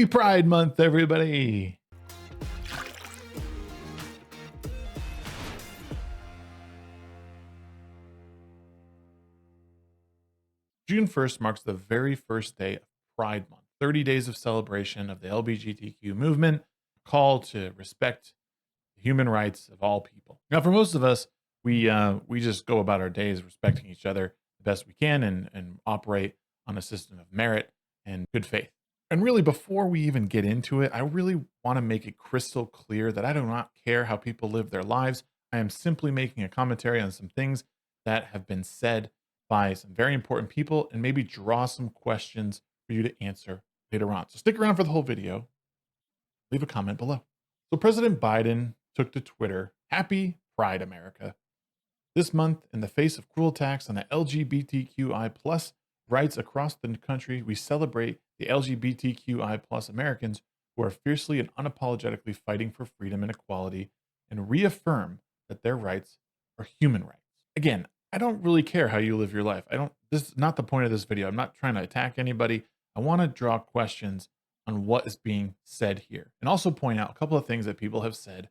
Happy Pride Month, everybody. June 1st marks the very first day of Pride Month, 30 days of celebration of the LGBTQ movement, a call to respect the human rights of all people. Now, for most of us, we just go about our days respecting each other the best we can and operate on a system of merit and good faith. And really, before we even get into it, I really want to make it crystal clear that I do not care how people live their lives. I am simply making a commentary on some things that have been said by some very important people and maybe draw some questions for you to answer later on. So stick around for the whole video. Leave a comment below. So President Biden took to Twitter, "Happy Pride, America. This month, in the face of cruel attacks on the LGBTQI plus rights across the country, we celebrate the LGBTQI plus Americans who are fiercely and unapologetically fighting for freedom and equality and reaffirm that their rights are human rights." Again, I don't really care how you live your life. This is not the point of this video. I'm not trying to attack anybody. I want to draw questions on what is being said here and also point out a couple of things that people have said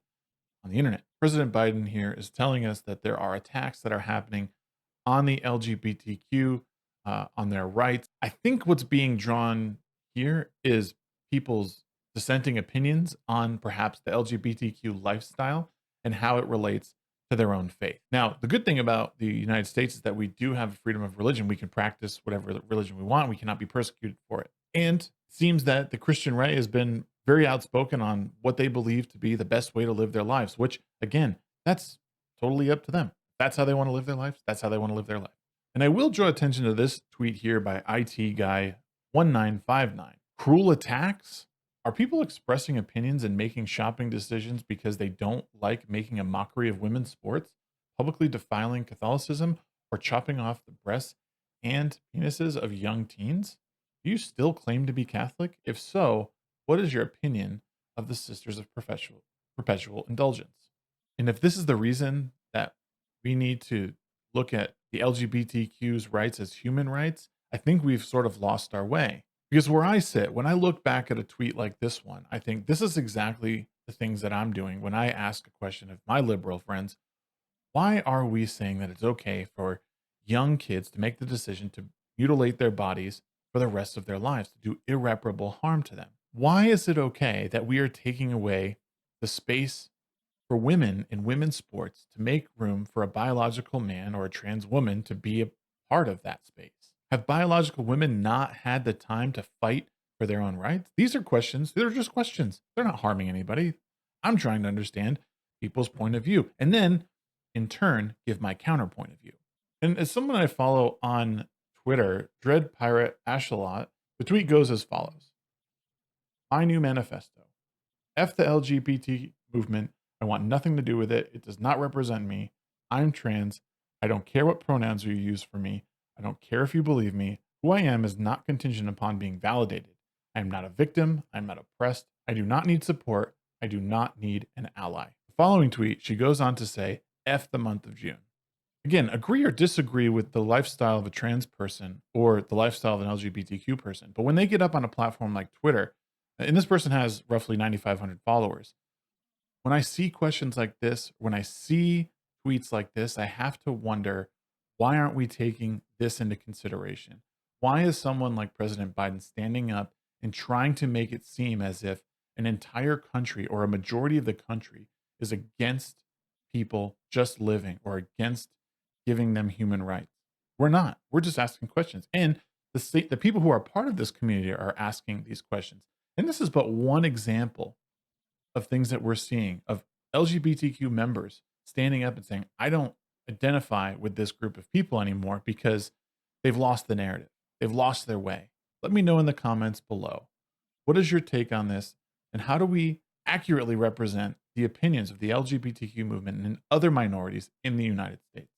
on the internet. President Biden here is telling us that there are attacks that are happening on the LGBTQ, on their rights. I think what's being drawn here is people's dissenting opinions on perhaps the LGBTQ lifestyle and how it relates to their own faith. Now, the good thing about the United States is that we do have freedom of religion. We can practice whatever religion we want. We cannot be persecuted for it. And it seems that the Christian right has been very outspoken on what they believe to be the best way to live their lives, which again, that's totally up to them. That's how they want to live their lives. That's how they want to live their life. And I will draw attention to this tweet here by IT guy 1959. Cruel attacks? Are people expressing opinions and making shopping decisions because they don't like making a mockery of women's sports, publicly defiling Catholicism, or chopping off the breasts and penises of young teens? Do you still claim to be Catholic? If so, what is your opinion of the Sisters of Perpetual Indulgence? And if this is the reason that we need to look at the LGBTQ's rights as human rights, I think we've sort of lost our way. Because where I sit, when I look back at a tweet like this one, I think this is exactly the things that I'm doing when I ask a question of my liberal friends. Why are we saying that it's okay for young kids to make the decision to mutilate their bodies for the rest of their lives, to do irreparable harm to them? Why is it okay that we are taking away the space for women in women's sports to make room for a biological man or a trans woman to be a part of that space? Have biological women not had the time to fight for their own rights? These are questions. They're just questions. They're not harming anybody. I'm trying to understand people's point of view and then, in turn, give my counterpoint of view. And as someone I follow on Twitter, Dread Pirate Ashalot, the tweet goes as follows. My new manifesto. F the LGBT movement. I want nothing to do with it. It does not represent me. I'm trans. I don't care what pronouns you use for me. I don't care if you believe me. Who I am is not contingent upon being validated. I am not a victim. I'm not oppressed. I do not need support. I do not need an ally. The following tweet, she goes on to say, F the month of June. Again, agree or disagree with the lifestyle of a trans person or the lifestyle of an LGBTQ person. But when they get up on a platform like Twitter, and this person has roughly 9,500 followers, when I see questions like this, when I see tweets like this, I have to wonder, why aren't we taking this into consideration? Why is someone like President Biden standing up and trying to make it seem as if an entire country or a majority of the country is against people just living or against giving them human rights? We're not. We're just asking questions. And the people who are part of this community are asking these questions. And this is but one example of things that we're seeing of LGBTQ members standing up and saying, I don't identify with this group of people anymore because they've lost the narrative. They've lost their way. Let me know in the comments below. What is your take on this? And how do we accurately represent the opinions of the LGBTQ movement and other minorities in the United States?